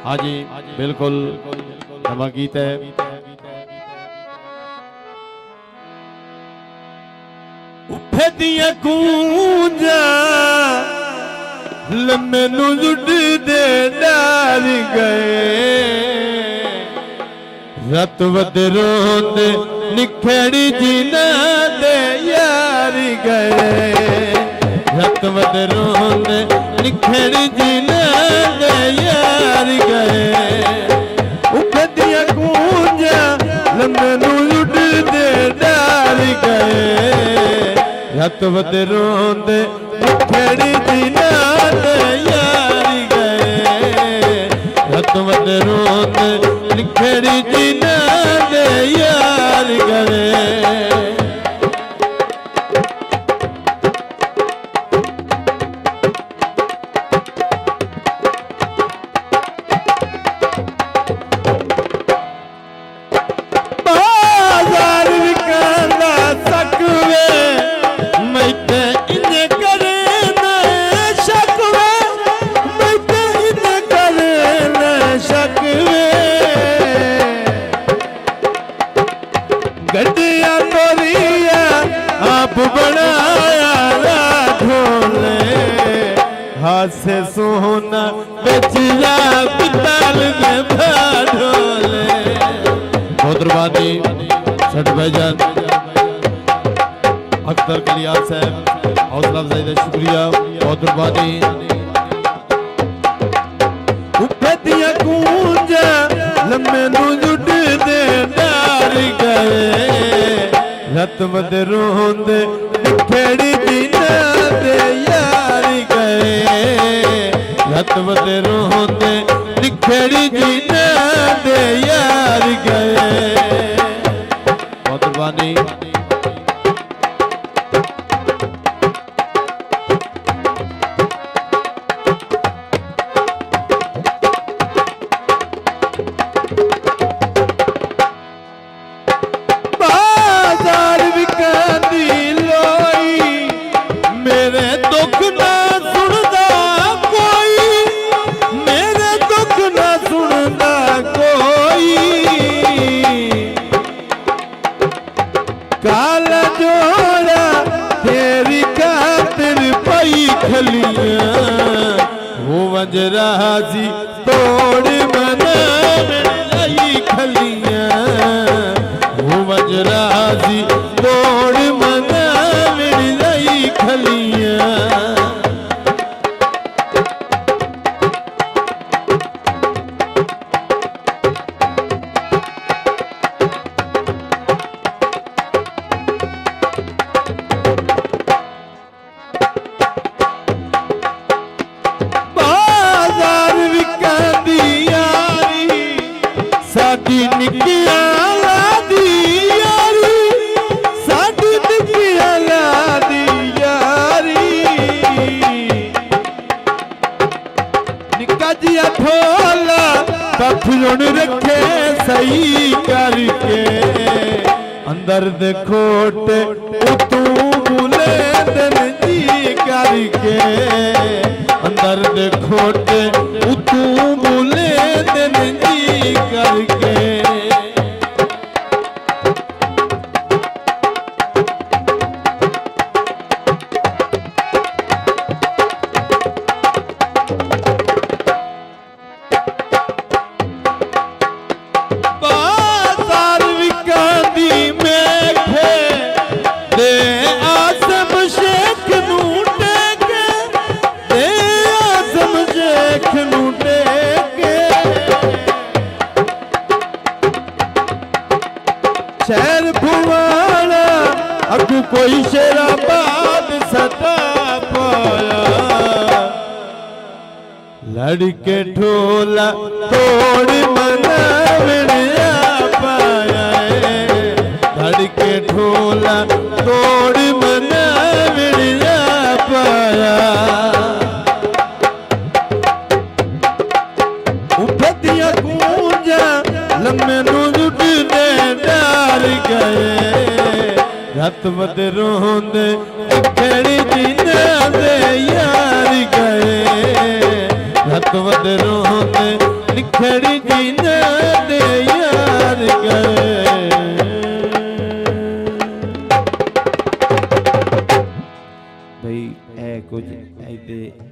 हाँ जी बिल्कुल नवा गीत है। उभे दियां कुंजां मैनू जुड़दे डार गए, रत वध रोंदे निखड़ी जिना दे यार गए, रत वध रोंदे निखड़ी जिना दे यार गए। उभे दियां कुंजां मैनू जुड़दे डार गए, रत वध रोंदे निखड़ी जिना दे यार गए, रत वध रोंदे निखड़ी जिना दे यार गए। से सोना बेचिया पितल में भाड़ोले। बहुत रुबानी छठ भाईजान अख्तर कलियार साहब हौसला अफजाई का शुक्रिया, बहुत रुबानी। उभे दियां कुंजां मैनू जुड़दे डार गए, रत वध रोंदे निखड़ी जिना दे यार गए, रत वध रोंदे निखड़ी जिना दे यार गए। बहुत बानी वो वजराजी तोड़ मनाई खलियां, वो वजराजी तोड़ मनाई खलियां। रखे सही करके अंदर दे खोटे तू बुले दिन जी करके, अंदर दे खोटे तू बुले दिन जी करके। शहर भुवाना अगू कोई शेराबाद सता पाया, लड़के ढोला तोड़ मनावड़िया पाया, लड़के ढोला तोड़ मनावड़िया पाया। उभे दियां कुंजां मैनू जुड़दे डार गए, रत वध रोंदे निखड़ी जिना दे यार गए, रत वध रोंदे खड़ खड़ जीने दे यार करे भाई ऐ कुछ ऐ